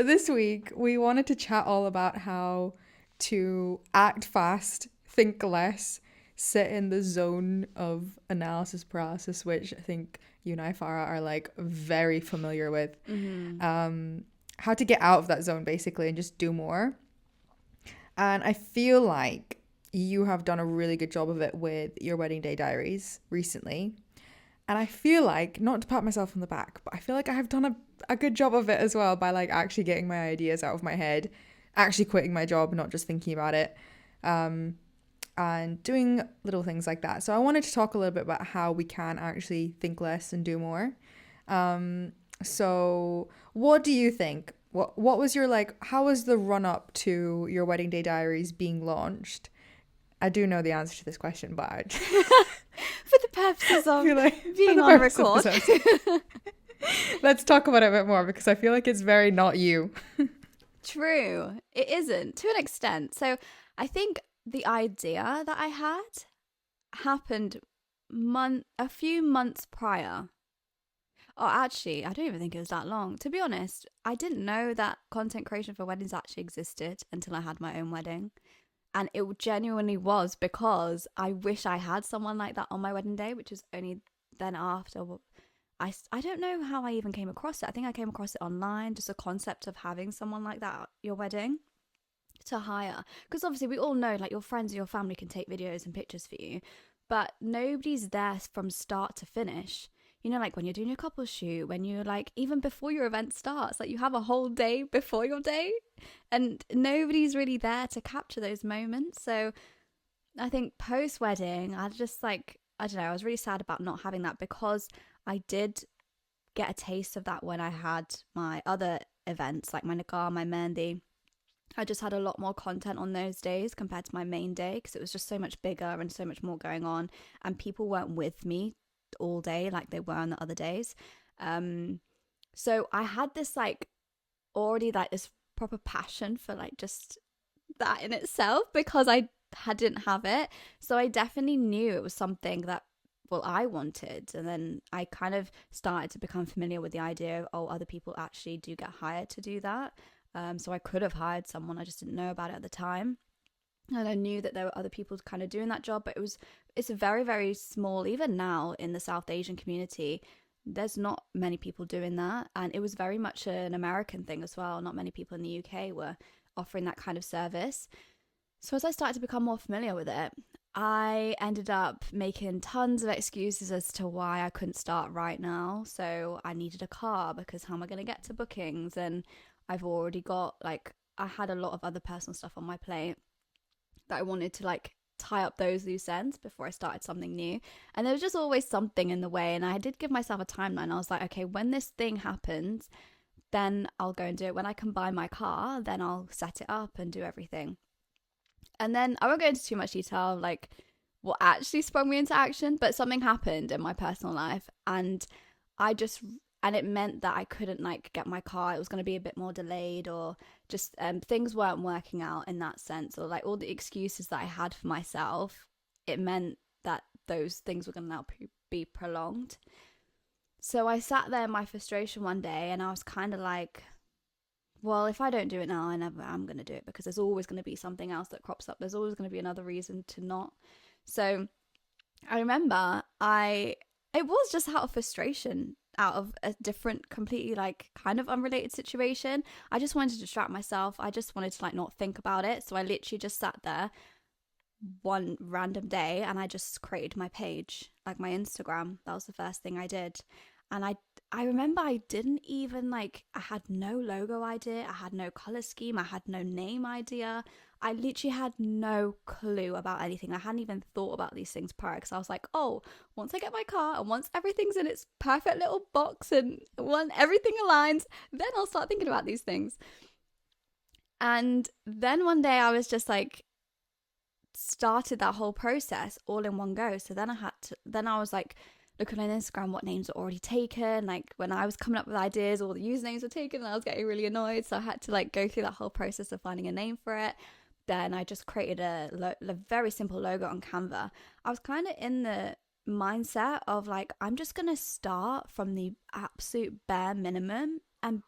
This week, we wanted to chat all about how to act fast, think less, sit in the zone of analysis paralysis, which I think you and I, Farah, are like very familiar with. Mm-hmm. How to get out of that zone basically and just do more. And I feel like you have done a really good job of it with your wedding day diaries recently. And I feel like, not to pat myself on the back, but I feel like I have done a good job of it as well by like actually getting my ideas out of my head, actually quitting my job, not just thinking about it, and doing little things like that. So I wanted to talk a little bit about how we can actually think less and do more. So what do you think? What was your like? How was the run up to your wedding day diaries being launched? I do know the answer to this question, but I For the purposes of feel like for being the on purpose of record. this episode, let's talk about it a bit more because I feel like it's very not you. True. It isn't to an extent. So I think the idea that I had happened a few months prior. Oh, actually, I don't even think it was that long. To be honest, I didn't know that content creation for weddings actually existed until I had my own wedding. And it genuinely was because I wish I had someone like that on my wedding day, which was only then after. I don't know how I even came across it. I think I came across it online, just a concept of having someone like that at your wedding to hire. Because obviously we all know like your friends and your family can take videos and pictures for you, but nobody's there from start to finish. You know, like when you're doing your couple shoot, when you're like, even before your event starts, like you have a whole day before your day and nobody's really there to capture those moments. So I think post wedding, I just like, I don't know, I was really sad about not having that because I did get a taste of that when I had my other events like my nikah, my mehndi. I just had a lot more content on those days compared to my main day because it was just so much bigger and so much more going on, and people weren't with me all day like they were on the other days. So I had this like already like this proper passion for like just that in itself because didn't have it. So I definitely knew it was something that well I wanted, and then I kind of started to become familiar with the idea of other people actually do get hired to do that. So I could have hired someone, I just didn't know about it at the time. And I knew that there were other people kind of doing that job, but it's a very, very small, even now in the South Asian community, there's not many people doing that. And it was very much an American thing as well. Not many people in the UK were offering that kind of service. So as I started to become more familiar with it, I ended up making tons of excuses as to why I couldn't start right now. So I needed a car because how am I going to get to bookings? And I've already got like, I had a lot of other personal stuff on my plate that I wanted to like tie up those loose ends before I started something new. And there was just always something in the way. And I did give myself a timeline. I was like, okay, when this thing happens, then I'll go and do it. When I can buy my car, then I'll set it up and do everything. And then I won't go into too much detail, like what actually sprung me into action, but something happened in my personal life, and I just and it meant that I couldn't like get my car. It was going to be a bit more delayed, or just things weren't working out in that sense, or like all the excuses that I had for myself. It meant that those things were going to now be prolonged. So I sat there in my frustration one day, and I was kind of like, well, if I don't do it now, I never am going to do it because there's always going to be something else that crops up. There's always going to be another reason to not. So I remember it was just out of frustration, out of a different, completely like kind of unrelated situation. I just wanted to distract myself. I just wanted to like not think about it. So I literally just sat there one random day and I just created my page, like my Instagram. That was the first thing I did. And I remember I didn't even like, I had no logo idea, I had no color scheme, I had no name idea. I literally had no clue about anything. I hadn't even thought about these things prior because I was like, oh, once I get my car and once everything's in its perfect little box and when everything aligns, then I'll start thinking about these things. And then one day I was just like, started that whole process all in one go. So then I was like, looking on Instagram what names are already taken. Like when I was coming up with ideas, all the usernames were taken and I was getting really annoyed. So I had to like go through that whole process of finding a name for it. Then I just created a very simple logo on Canva. I was kind of in the mindset of like, I'm just going to start from the absolute bare minimum and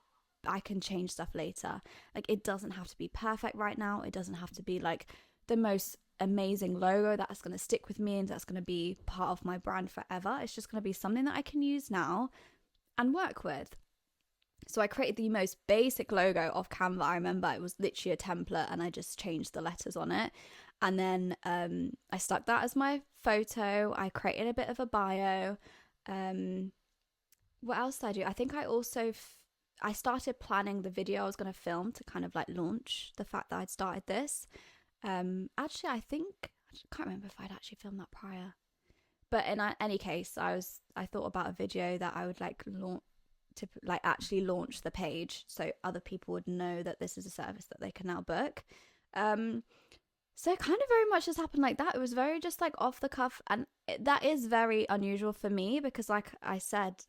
I can change stuff later. Like, it doesn't have to be perfect right now. It doesn't have to be like the most amazing logo that's going to stick with me and that's going to be part of my brand forever. It's just going to be something that I can use now and work with. So I created the most basic logo of Canva. I remember it was literally a template and I just changed the letters on it. And then I stuck that as my photo. I created a bit of a bio. What else did I do? I think I also I started planning the video I was going to film to kind of like launch the fact that I'd started this. Actually, I can't remember if I'd actually filmed that prior. But in any case, I thought about a video that I would like launch to like actually launch the page so other people would know that this is a service that they can now book. So it kind of very much just happened like that. It was very just like off the cuff, and that is very unusual for me because, like I said,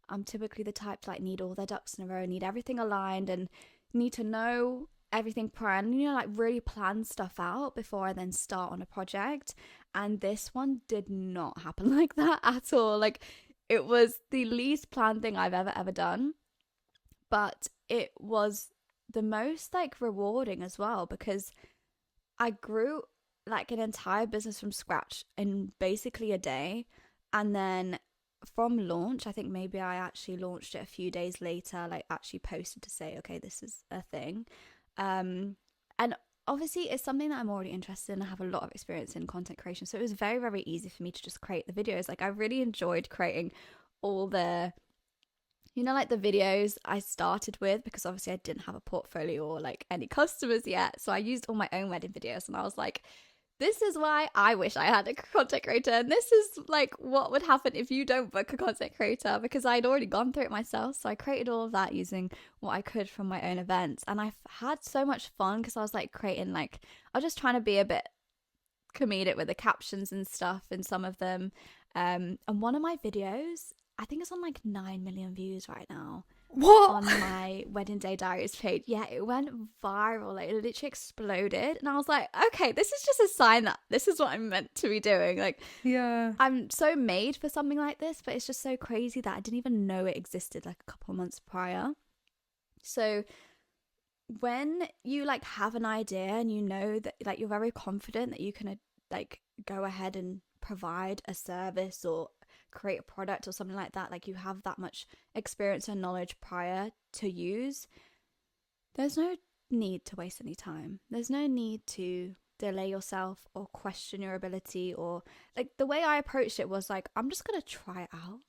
I'm typically the type to like need all their ducks in a row, need everything aligned, and need to know everything prior, and like really plan stuff out before I then start on a project. And this one did not happen like that at all. Like, it was the least planned thing I've ever done, but it was the most like rewarding as well because I grew like an entire business from scratch in basically a day. And then from launch, I think maybe I actually launched it a few days later, like actually posted to say, okay, this is a thing. And obviously it's something that I'm already interested in. I have a lot of experience in content creation. So it was very, very easy for me to just create the videos. Like, I really enjoyed creating all the, like the videos I started with, because obviously I didn't have a portfolio or like any customers yet. So I used all my own wedding videos, and I was like, this is why I wish I had a content creator. And this is like what would happen if you don't book a content creator, because I'd already gone through it myself. So I created all of that using what I could from my own events. And I've had so much fun because I was like creating, like, I was just trying to be a bit comedic with the captions and stuff in some of them. And one of my videos, I think it's on like 9 million views right now. What? On my wedding day diaries page. Yeah, it went viral. Like, it literally exploded. And I was like, okay, this is just a sign that this is what I'm meant to be doing. Like, yeah, I'm so made for something like this, but it's just so crazy that I didn't even know it existed like a couple of months prior. So when you like have an idea and you know that like you're very confident that you can like go ahead and provide a service or create a product or something like that, like you have that much experience and knowledge prior to use, there's no need to waste any time. There's no need to delay yourself or question your ability, or like the way I approached it was like, I'm just gonna try it out.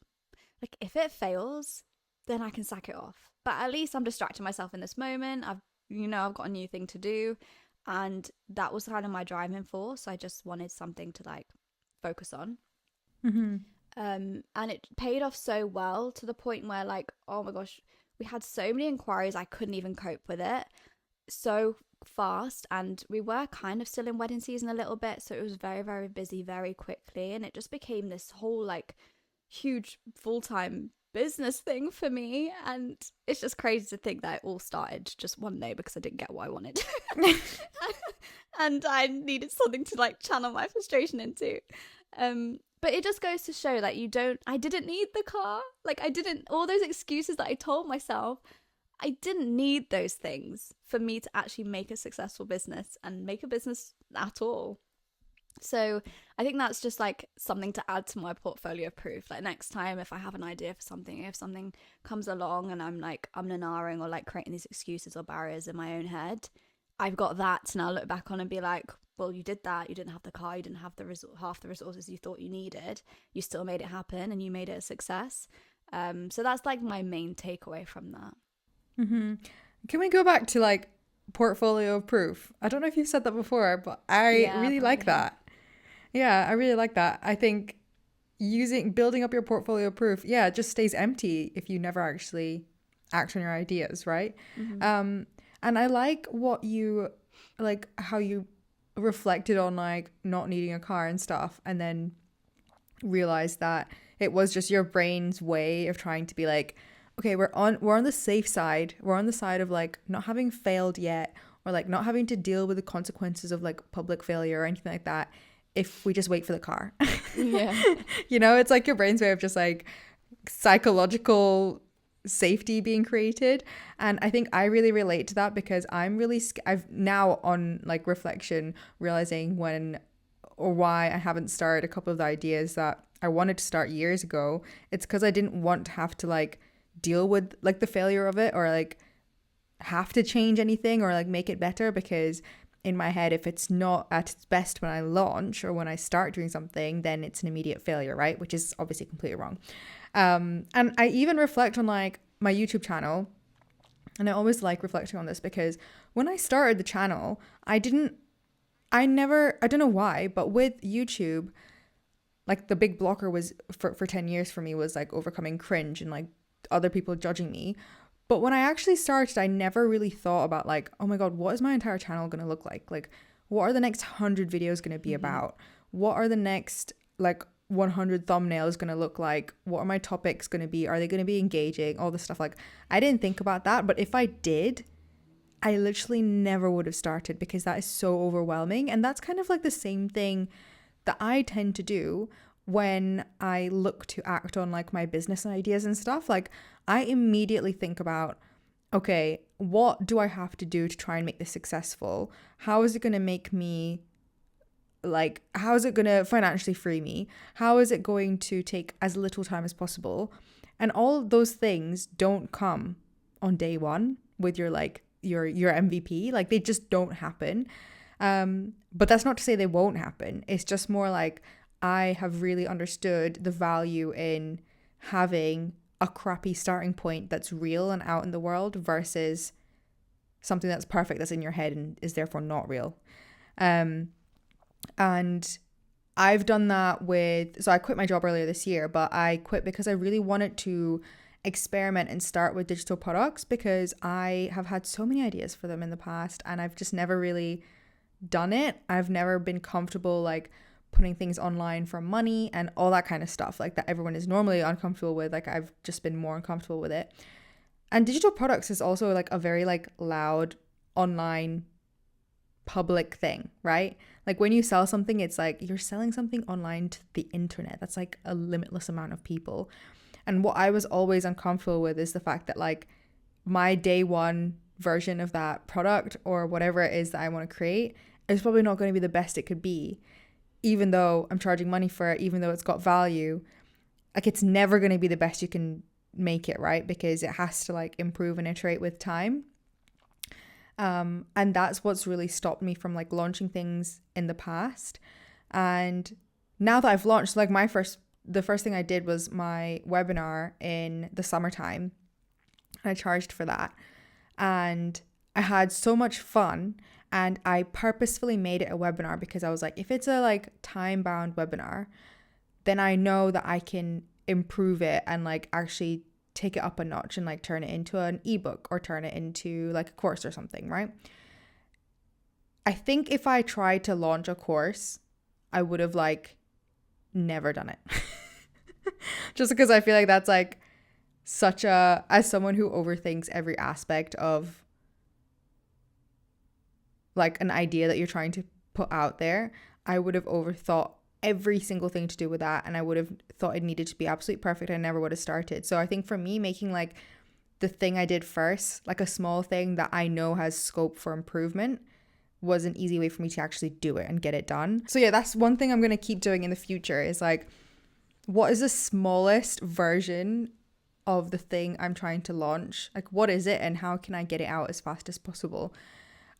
Like, if it fails, then I can sack it off, but at least I'm distracting myself in this moment. I've got a new thing to do, and that was kind of my driving force. I just wanted something to like focus on. mm-hmm. And it paid off so well to the point where, like, oh my gosh, we had so many inquiries, I couldn't even cope with it so fast. And we were kind of still in wedding season a little bit, so it was very, very busy very quickly, and it just became this whole like huge full-time business thing for me. And it's just crazy to think that it all started just one day because I didn't get what I wanted. And I needed something to like channel my frustration into. But it just goes to show that I didn't need the car. Like, all those excuses that I told myself, I didn't need those things for me to actually make a successful business and make a business at all. So I think that's just like something to add to my portfolio of proof. Like, next time, if I have an idea for something, if something comes along and I'm like, I'm nanarring or like creating these excuses or barriers in my own head, I've got that to now look back on and be like, well, you did that. You didn't have the car. You didn't have half the resources you thought you needed. You still made it happen, and you made it a success. So that's like my main takeaway from that. Mm-hmm. Can we go back to like portfolio of proof? I don't know if you've said that before, but I really like that. Yeah, I really like that. I think building up your portfolio of proof, it just stays empty if you never actually act on your ideas, right? Mm-hmm. And I like how you reflected on like not needing a car and stuff, and then realized that it was just your brain's way of trying to be like, okay, we're on the safe side. We're on the side of like not having failed yet, or like not having to deal with the consequences of like public failure or anything like that if we just wait for the car. Yeah. It's like your brain's way of just like psychological safety being created. And I think I really relate to that because I've now on like reflection realizing when or why I haven't started a couple of the ideas that I wanted to start years ago. It's because I didn't want to have to like deal with like the failure of it or like have to change anything or like make it better, because in my head, if it's not at its best when I launch or when I start doing something, then it's an immediate failure, right? Which is obviously completely wrong. And I even reflect on like my YouTube channel, and I always like reflecting on this because when I started the channel, I don't know why, but with YouTube, like the big blocker was for 10 years for me was like overcoming cringe and like other people judging me. But when I actually started, I never really thought about like, oh my God, what is my entire channel going to look like? Like, what are the next 100 videos going to be about? What are the next like 100 thumbnails going to look like? What are my topics going to be? Are they going to be engaging? All this stuff. Like, I didn't think about that. But if I did, I literally never would have started because that is so overwhelming. And that's kind of like the same thing that I tend to do when I look to act on like my business ideas and stuff. Like, I immediately think about, okay, what do I have to do to try and make this successful? How is it going to make me, like, how is it going to financially free me? How is it going to take as little time as possible? And all of those things don't come on day one with your like your MVP. Like, they just don't happen. But that's not to say they won't happen. It's just more like I have really understood the value in having a crappy starting point that's real and out in the world versus something that's perfect that's in your head and is therefore not real. And I've done that so I quit my job earlier this year, but I quit because I really wanted to experiment and start with digital products because I have had so many ideas for them in the past and I've just never really done it. I've never been comfortable like putting things online for money and all that kind of stuff like that everyone is normally uncomfortable with. Like, I've just been more uncomfortable with it. And digital products is also like a very like loud online public thing, right? Like, when you sell something, it's like you're selling something online to the internet. That's like a limitless amount of people. And what I was always uncomfortable with is the fact that like my day one version of that product or whatever it is that I want to create is probably not going to be the best it could be, even though I'm charging money for it, even though it's got value. Like, it's never going to be the best you can make it, right? Because it has to like improve and iterate with time. And that's what's really stopped me from like launching things in the past. And now that I've launched, like the first thing I did was my webinar in the summertime. I charged for that. And I had so much fun. And I purposefully made it a webinar because I was like, if it's a like time-bound webinar, then I know that I can improve it and like actually take it up a notch and like turn it into an ebook or turn it into like a course or something, right? I think if I tried to launch a course, I would have like never done it. Just because I feel like that's like as someone who overthinks every aspect of like an idea that you're trying to put out there, I would have overthought every single thing to do with that, and I would have thought it needed to be absolutely perfect. I never would have started. So I think for me, making like the thing I did first, like a small thing that I know has scope for improvement, was an easy way for me to actually do it and get it done. So yeah, that's one thing I'm going to keep doing in the future is like, what is the smallest version of the thing I'm trying to launch? Like, what is it and how can I get it out as fast as possible?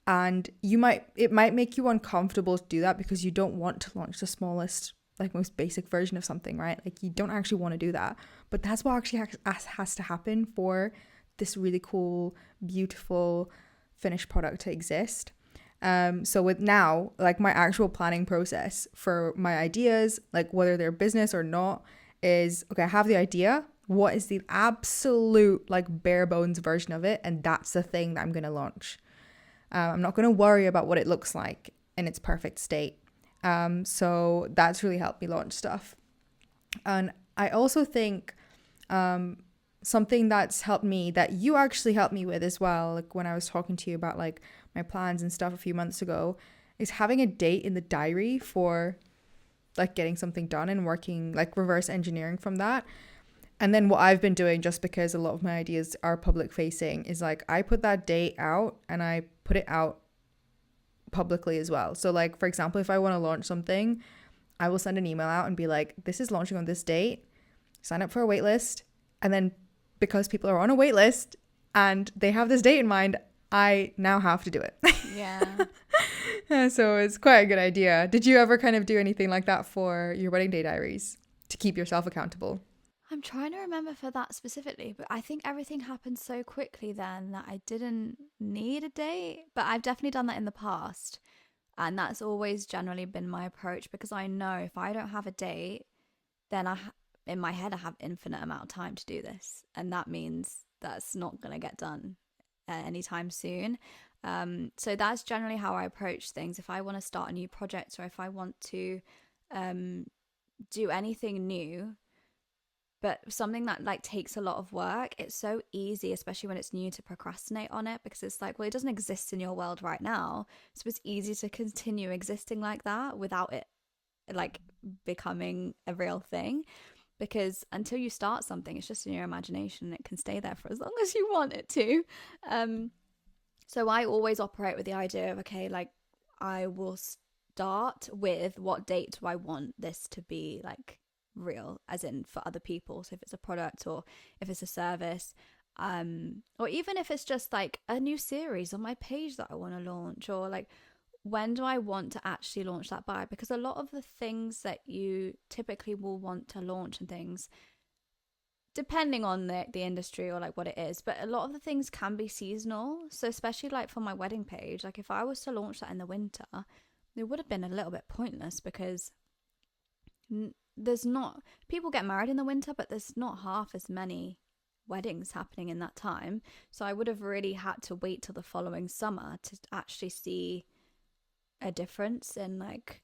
And it might make you uncomfortable to do that because you don't want to launch the smallest, like most basic version of something, right? Like, you don't actually want to do that. But that's what actually has to happen for this really cool, beautiful finished product to exist. So with now, like my actual planning process for my ideas, like whether they're business or not, is, okay, I have the idea. What is the absolute like bare bones version of it? And that's the thing that I'm going to launch. I'm not going to worry about what it looks like in its perfect state. So that's really helped me launch stuff. And I also think something that's helped me, that you actually helped me with as well, like when I was talking to you about like my plans and stuff a few months ago, is having a date in the diary for like getting something done and working, like reverse engineering from that. And then what I've been doing, just because a lot of my ideas are public facing, is like I put that date out and I put it out publicly as well. So like, for example, if I want to launch something, I will send an email out and be like, this is launching on this date, sign up for a wait list. And then because people are on a wait list and they have this date in mind, I now have to do it. Yeah. So it's quite a good idea. Did you ever kind of do anything like that for your wedding day diaries to keep yourself accountable? I'm trying to remember for that specifically, but I think everything happened so quickly then that I didn't need a date. But I've definitely done that in the past. And that's always generally been my approach, because I know if I don't have a date, then in my head, I have infinite amount of time to do this. And that means that's not going to get done anytime soon. So that's generally how I approach things. If I want to start a new project, or if I want to do anything new, but something that like takes a lot of work, it's so easy, especially when it's new, to procrastinate on it, because it's like, well, it doesn't exist in your world right now. So it's easy to continue existing like that without it like becoming a real thing. Because until you start something, it's just in your imagination and it can stay there for as long as you want it to. So I always operate with the idea of, okay, like I will start with what date do I want this to be like real, as in for other people. So if it's a product or if it's a service, or even if it's just like a new series on my page that I want to launch, or like when do I want to actually launch that by? Because a lot of the things that you typically will want to launch and things, depending on the industry or like what it is, but a lot of the things can be seasonal. So especially like for my wedding page, like if I was to launch that in the winter, it would have been a little bit pointless, because there's not, people get married in the winter, but there's not half as many weddings happening in that time. So I would have really had to wait till the following summer to actually see a difference in like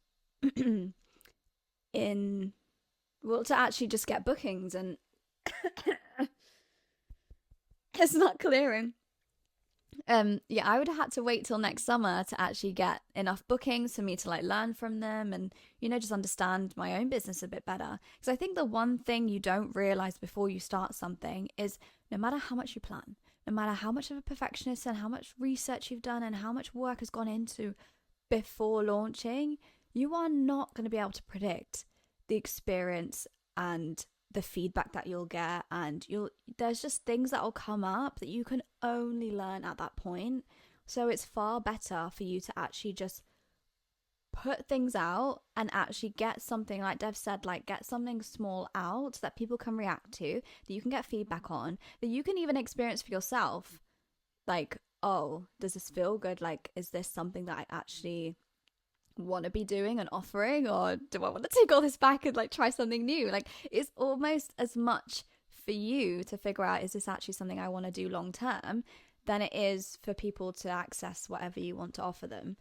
in, well, to actually just get bookings. And it's not clearing. Yeah, I would have had to wait till next summer to actually get enough bookings for me to like learn from them and, you know, just understand my own business a bit better. Because I think the one thing you don't realize before you start something is, no matter how much you plan, no matter how much of a perfectionist and how much research you've done and how much work has gone into before launching, you are not going to be able to predict the experience and the feedback that you'll get, and there's just things that will come up that you can only learn at that point. So it's far better for you to actually just put things out and actually get something, like Dev said, like get something small out that people can react to, that you can get feedback on, that you can even experience for yourself. Like, oh, does this feel good? Like, is this something that I actually want to be doing and offering, or do I want to take all this back and like try something new? Like, it's almost as much for you to figure out, is this actually something I want to do long term, than it is for people to access whatever you want to offer them.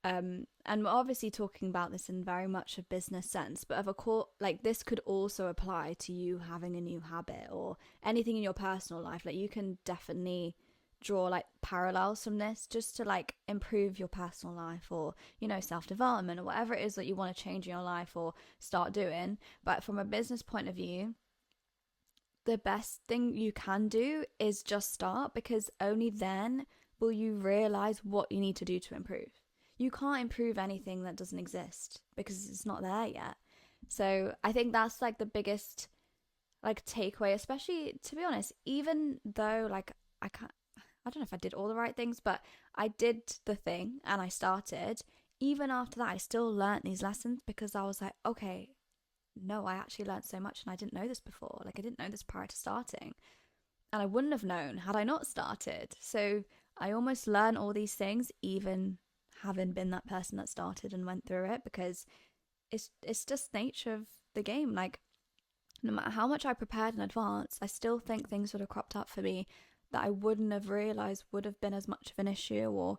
And we're obviously talking about this in very much a business sense, but of course, like this could also apply to you having a new habit or anything in your personal life. Like you can definitely draw like parallels from this just to like improve your personal life, or, you know, self-development, or whatever it is that you want to change in your life or start doing. But from a business point of view, the best thing you can do is just start, because only then will you realize what you need to do to improve. You can't improve anything that doesn't exist because it's not there yet. So I think that's like the biggest like takeaway, especially, to be honest, even though like I don't know if I did all the right things, but I did the thing and I started. Even after that, I still learned these lessons, because I was like, okay, no, I actually learned so much and I didn't know this before. Like I didn't know this prior to starting, and I wouldn't have known had I not started. So I almost learned all these things, even having been that person that started and went through it, because it's just nature of the game. Like no matter how much I prepared in advance, I still think things would have cropped up for me that I wouldn't have realised would have been as much of an issue, or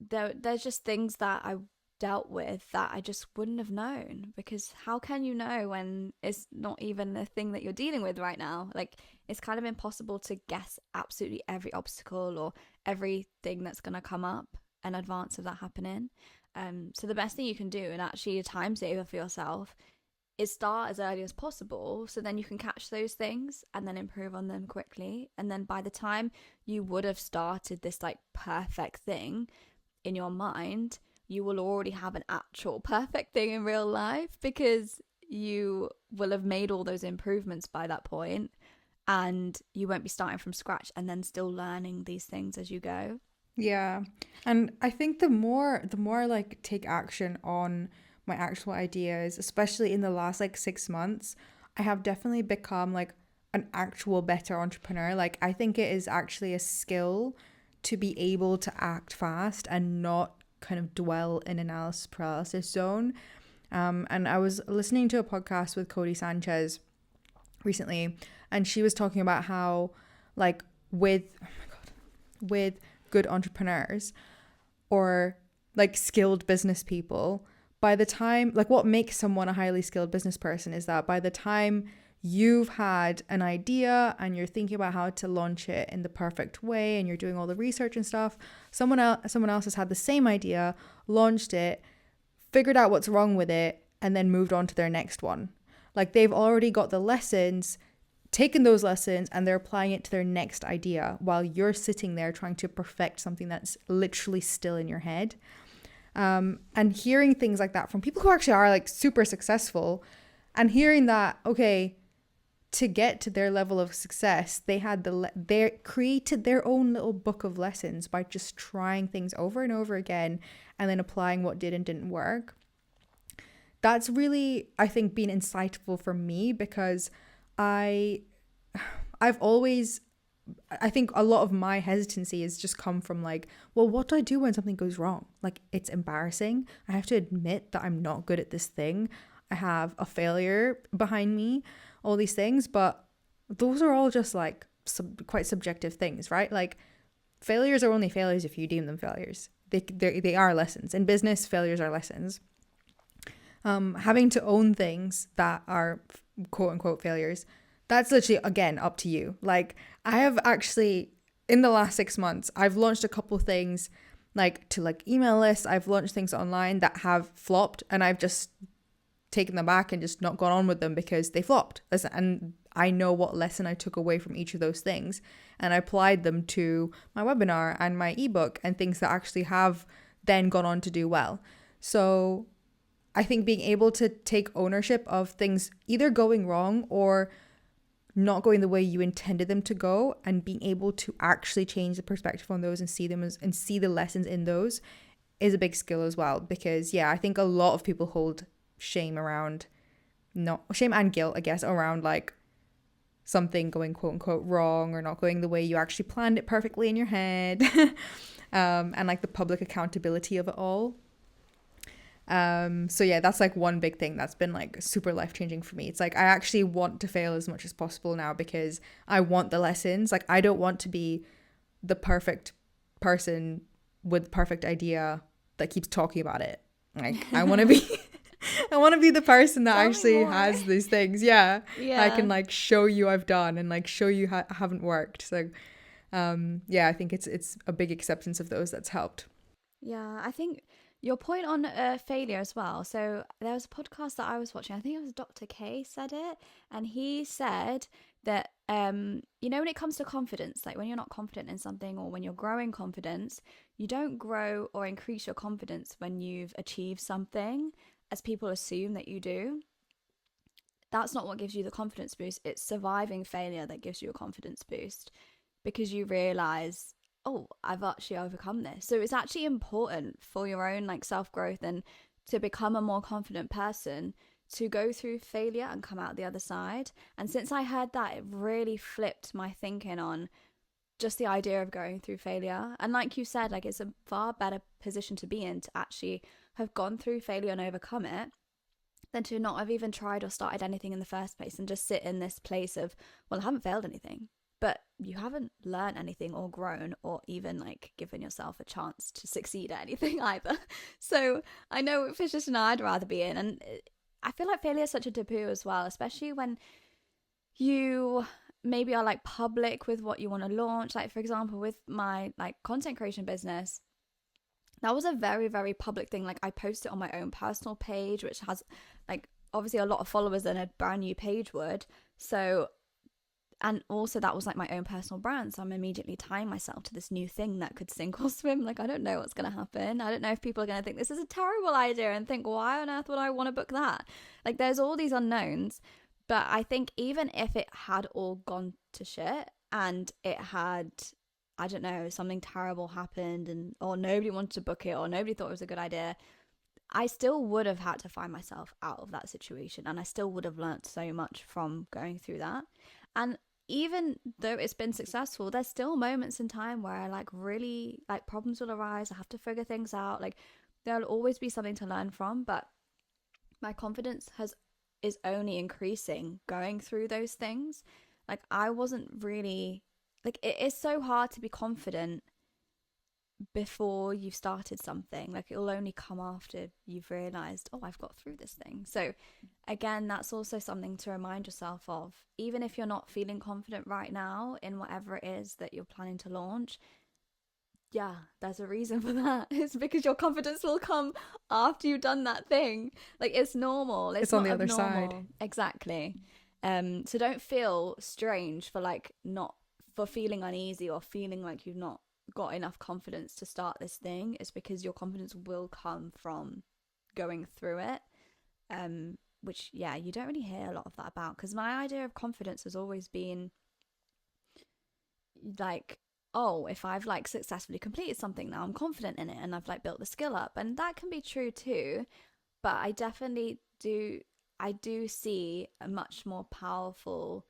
there's just things that I dealt with that I just wouldn't have known, because how can you know when it's not even the thing that you're dealing with right now? Like it's kind of impossible to guess absolutely every obstacle or everything that's going to come up in advance of that happening. So the best thing you can do, and actually a time saver for yourself, is start as early as possible, so then you can catch those things and then improve on them quickly. And then by the time you would have started this like perfect thing in your mind, you will already have an actual perfect thing in real life, because you will have made all those improvements by that point, and you won't be starting from scratch and then still learning these things as you go. Yeah. And I think the more I like take action on my actual ideas, especially in the last like 6 months, I have definitely become like an actual better entrepreneur. Like I think it is actually a skill to be able to act fast and not kind of dwell in analysis paralysis zone. And I was listening to a podcast with Cody Sanchez recently, and she was talking about how like with good entrepreneurs or like skilled business people, by the time, like what makes someone a highly skilled business person is that by the time you've had an idea and you're thinking about how to launch it in the perfect way and you're doing all the research and stuff, someone else has had the same idea, launched it, figured out what's wrong with it, and then moved on to their next one. Like they've already got the lessons, taken those lessons, and they're applying it to their next idea while you're sitting there trying to perfect something that's literally still in your head. And hearing things like that from people who actually are like super successful, and hearing that, okay, to get to their level of success, they created their own little book of lessons by just trying things over and over again and then applying what did and didn't work. That's really, I think, been insightful for me, because I've always, I think a lot of my hesitancy has just come from like, well, what do I do when something goes wrong? Like, it's embarrassing. I have to admit that I'm not good at this thing. I have a failure behind me, all these things. But those are all just like quite subjective things, right? Like, failures are only failures if you deem them failures. They are lessons. In business, failures are lessons. Having to own things that are quote unquote failures, that's literally, again, up to you. Like, I have actually, in the last 6 months, I've launched a couple things like to like email lists. I've launched things online that have flopped, and I've just taken them back and just not gone on with them because they flopped. Listen, and I know what lesson I took away from each of those things, and I applied them to my webinar and my ebook and things that actually have then gone on to do well. So I think being able to take ownership of things either going wrong or not going the way you intended them to go, and being able to actually change the perspective on those and see them and see the lessons in those, is a big skill as well. Because I think a lot of people hold shame and guilt, I guess, around like something going quote unquote wrong or not going the way you actually planned it perfectly in your head. And like the public accountability of it all. So that's like one big thing that's been like super life-changing for me. It's like I actually want to fail as much as possible now, because I want the lessons. Like, I don't want to be the perfect person with the perfect idea that keeps talking about it. Like, I want to be the person that actually has these things. Yeah. I can like show you I've done and like show you how haven't worked. So I think it's a big acceptance of those that's helped. Yeah, I think your point on failure as well. So there was a podcast that I was watching. I think it was Dr. K said it. And he said that, when it comes to confidence, like when you're not confident in something or when you're growing confidence, you don't grow or increase your confidence when you've achieved something, as people assume that you do. That's not what gives you the confidence boost. It's surviving failure that gives you a confidence boost, because you realize, oh, I've actually overcome this. So it's actually important for your own like self-growth and to become a more confident person to go through failure and come out the other side. And since I heard that, it really flipped my thinking on just the idea of going through failure. And like you said, like it's a far better position to be in to actually have gone through failure and overcome it than to not have even tried or started anything in the first place and just sit in this place of, well, I haven't failed anything. But you haven't learned anything or grown or even like given yourself a chance to succeed at anything either. So I know what position I'd rather be in. And I feel like failure is such a taboo as well, especially when you maybe are like public with what you want to launch. Like, for example, with my like content creation business, that was a very, very public thing. Like, I posted on my own personal page, which has like obviously a lot of followers than a brand new page would. So, and also that was like my own personal brand. So I'm immediately tying myself to this new thing that could sink or swim. Like, I don't know what's going to happen. I don't know if people are going to think this is a terrible idea and think, why on earth would I want to book that? Like, there's all these unknowns. But I think even if it had all gone to shit and it had, I don't know, something terrible happened and or nobody wanted to book it or nobody thought it was a good idea, I still would have had to find myself out of that situation, and I still would have learnt so much from going through that. And even though it's been successful, there's still moments in time where I like really like problems will arise. I have to figure things out. Like, there'll always be something to learn from, but my confidence is only increasing going through those things. Like, I wasn't really like, it is so hard to be confident before you've started something. Like, it'll only come after you've realized, oh, I've got through this thing. So again, that's also something to remind yourself of. Even if you're not feeling confident right now in whatever it is that you're planning to launch, yeah, there's a reason for that. It's because your confidence will come after you've done that thing. Like, it's normal. It's on not the other abnormal. side. Exactly. So don't feel strange for like not for feeling uneasy or feeling like you've not got enough confidence to start this thing. It's because your confidence will come from going through it. Which, yeah, you don't really hear a lot of that about, because my idea of confidence has always been like, oh, if I've like successfully completed something now, I'm confident in it and I've like built the skill up. And that can be true too, but I do see a much more powerful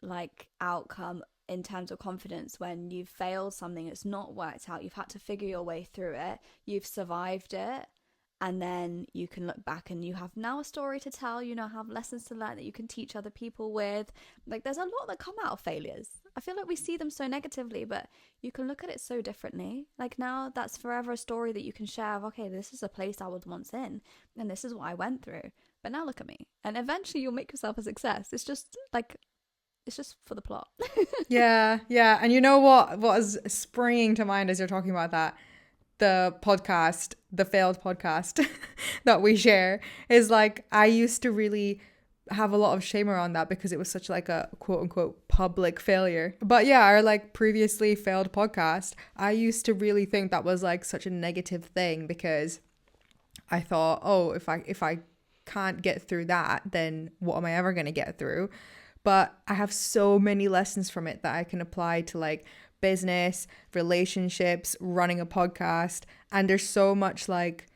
like outcome in terms of confidence when you've failed something, it's not worked out, you've had to figure your way through it, you've survived it, and then you can look back and you have now a story to tell, you know, have lessons to learn that you can teach other people with. Like, there's a lot that come out of failures. I feel like we see them so negatively, but you can look at it so differently. Like, now that's forever a story that you can share of, okay, this is a place I was once in and this is what I went through, but now look at me. And eventually you'll make yourself a success. It's just for the plot. Yeah. And you know what is springing to mind as you're talking about that? The podcast, the failed podcast that we share is like, I used to really have a lot of shame around that because it was such like a quote unquote public failure. But yeah, our like previously failed podcast, I used to really think that was like such a negative thing because I thought, oh, if I can't get through that, then what am I ever going to get through? But I have so many lessons from it that I can apply to like business, relationships, running a podcast. And there's so much like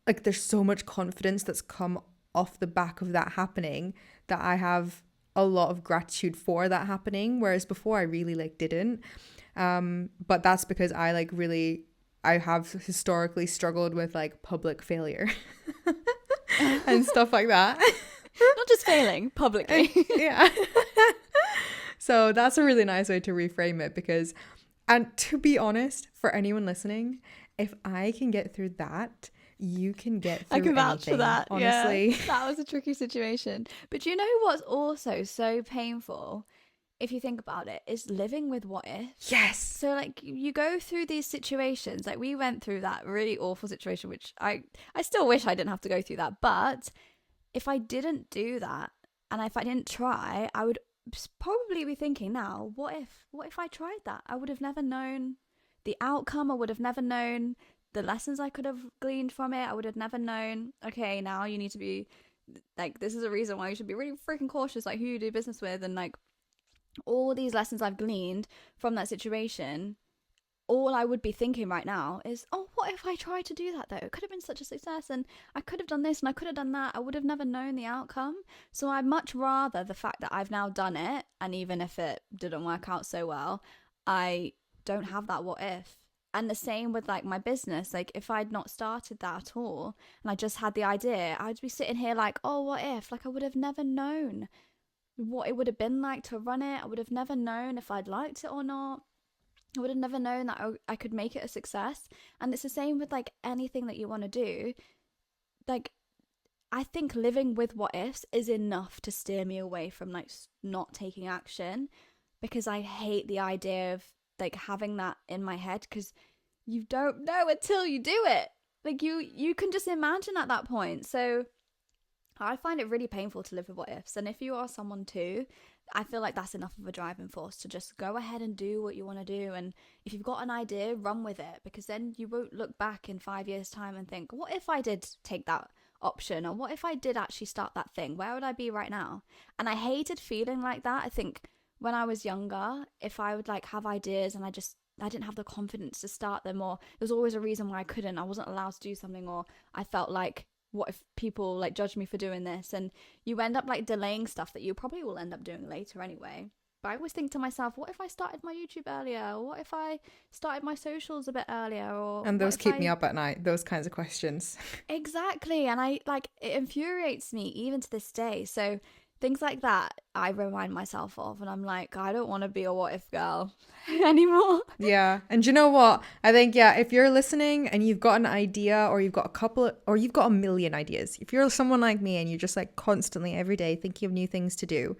there's so much confidence that's come off the back of that happening that I have a lot of gratitude for that happening. Whereas before I really like didn't. But that's because I have historically struggled with like public failure and stuff like that. Not just failing publicly. Yeah. So that's a really nice way to reframe it because, and to be honest, for anyone listening, if I can get through that, you can get through anything. I can vouch for that. Honestly. Yeah, that was a tricky situation. But you know what's also so painful, if you think about it, is living with what if. Yes. So like you go through these situations, like we went through that really awful situation, which I still wish I didn't have to go through that. But if I didn't do that and if I didn't try, I would probably be thinking now, what if I tried that? I would have never known the outcome. I would have never known the lessons I could have gleaned from it. I would have never known, okay, now you need to be like, this is a reason why you should be really freaking cautious, like who you do business with, and like all these lessons I've gleaned from that situation. All I would be thinking right now is, oh, what if I tried to do that though? It could have been such a success and I could have done this and I could have done that. I would have never known the outcome. So I'd much rather the fact that I've now done it, and even if it didn't work out so well, I don't have that what if. And the same with like my business. Like if I'd not started that at all and I just had the idea, I'd be sitting here like, oh, what if? Like I would have never known what it would have been like to run it. I would have never known if I'd liked it or not. I would have never known that I could make it a success. And it's the same with like anything that you want to do. Like, I think living with what ifs is enough to steer me away from like not taking action, because I hate the idea of like having that in my head, because you don't know until you do it. Like you can just imagine at that point. So I find it really painful to live with what ifs. And if you are someone too, I feel like that's enough of a driving force to just go ahead and do what you want to do. And if you've got an idea, run with it, because then you won't look back in 5 years' time and think, what if I did take that option? Or what if I did actually start that thing? Where would I be right now? And I hated feeling like that. I think when I was younger, if I would like have ideas and I didn't have the confidence to start them, or there's always a reason why I couldn't, I wasn't allowed to do something, or I felt like, what if people like judge me for doing this? And you end up like delaying stuff that you probably will end up doing later anyway. But I always think to myself, what if I started my YouTube earlier? Or what if I started my socials a bit earlier? Or And those keep me up at night, those kinds of questions. Exactly. And I like, it infuriates me even to this day. So things like that I remind myself of, and I'm like, I don't want to be a what if girl anymore. Yeah. And you know what? I think, yeah, if you're listening and you've got an idea, or you've got a couple, or you've got a million ideas, if you're someone like me and you're just like constantly every day thinking of new things to do,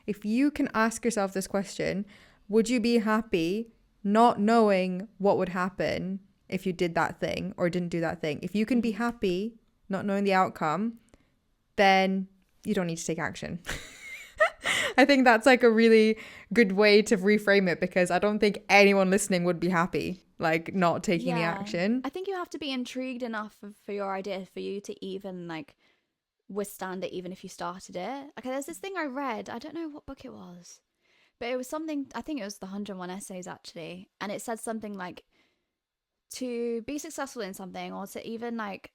if you can ask yourself this question, would you be happy not knowing what would happen if you did that thing or didn't do that thing? If you can be happy not knowing the outcome, then you don't need to take action. I think that's like a really good way to reframe it, because I don't think anyone listening would be happy like not taking the action. I think you have to be intrigued enough for your idea for you to even like withstand it, even if you started it. Okay, there's this thing I read, I don't know what book it was, but it was something, I think it was the 101 Essays actually, and it said something like, to be successful in something, or to even like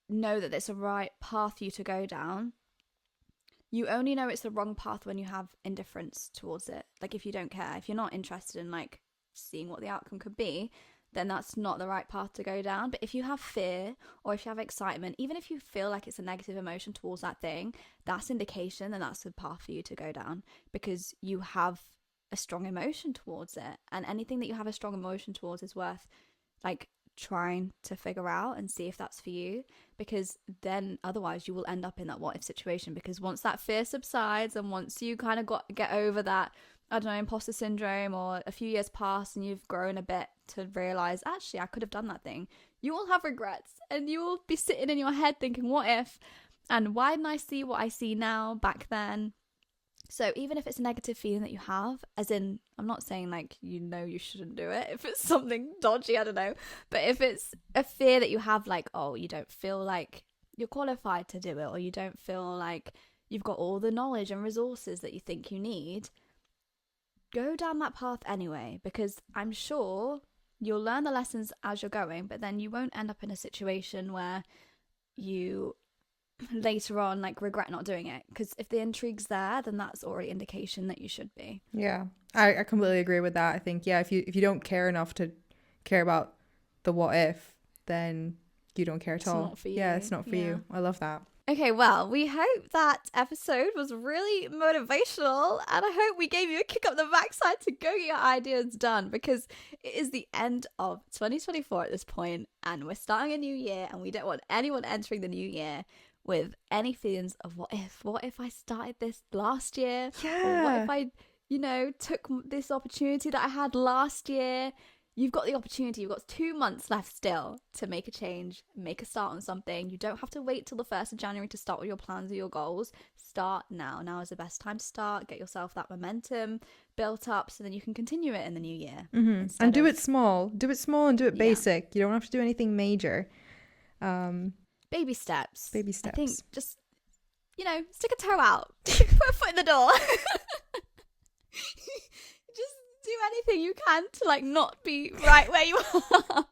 know that it's a right path for you to go down, you only know it's the wrong path when you have indifference towards it. Like if you don't care, if you're not interested in like seeing what the outcome could be, then that's not the right path to go down. But if you have fear, or if you have excitement, even if you feel like it's a negative emotion towards that thing, that's indication that that's the path for you to go down, because you have a strong emotion towards it. And anything that you have a strong emotion towards is worth like trying to figure out and see if that's for you, because then otherwise you will end up in that what if situation. Because once that fear subsides, and once you kind of get over that, I don't know, imposter syndrome, or a few years pass and you've grown a bit to realize, actually I could have done that thing, you will have regrets, and you will be sitting in your head thinking, what if, and why didn't I see what I see now back then? So even if it's a negative feeling that you have, as in, I'm not saying like, you shouldn't do it if it's something dodgy, I don't know, but if it's a fear that you have, like, oh, you don't feel like you're qualified to do it, or you don't feel like you've got all the knowledge and resources that you think you need, go down that path anyway, because I'm sure you'll learn the lessons as you're going, but then you won't end up in a situation where you later on like regret not doing it, because if the intrigue's there, then that's already indication that you should be. Yeah, I completely agree with that. I think, yeah, if you don't care enough to care about the what if, then you don't care at all. Not for you. Yeah, it's not for you. I love that. Okay, well, we hope that episode was really motivational, and I hope we gave you a kick up the backside to go get your ideas done, because it is the end of 2024 at this point, and we're starting a new year, and we don't want anyone entering the new year with any feelings of what if I started this last year? Yeah. Or what if I, took this opportunity that I had last year? You've got the opportunity. You've got 2 months left still to make a change, make a start on something. You don't have to wait till the 1st of January to start with your plans or your goals. Start now. Now is the best time to start. Get yourself that momentum built up, so then you can continue it in the new year. Mm-hmm. And do it small. Do it small and do it basic. You don't have to do anything major. Baby steps. Baby steps. I think just, stick a toe out. Put a foot in the door. Just do anything you can to like not be right where you are.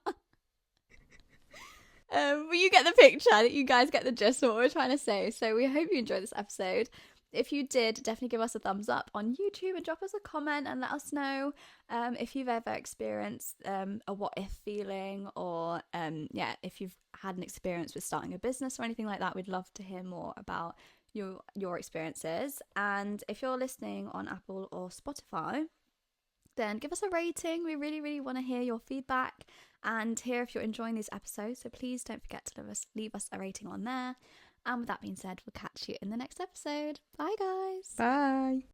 But you get the picture, that you guys get the gist of what we're trying to say. So we hope you enjoyed this episode. If you did, definitely give us a thumbs up on YouTube and drop us a comment and let us know if you've ever experienced a what if feeling, or if you've had an experience with starting a business or anything like that. We'd love to hear more about your experiences. And if you're listening on Apple or Spotify, then give us a rating. We really, really want to hear your feedback and hear if you're enjoying these episodes. So please don't forget to leave us a rating on there. And with that being said, we'll catch you in the next episode. Bye, guys. Bye.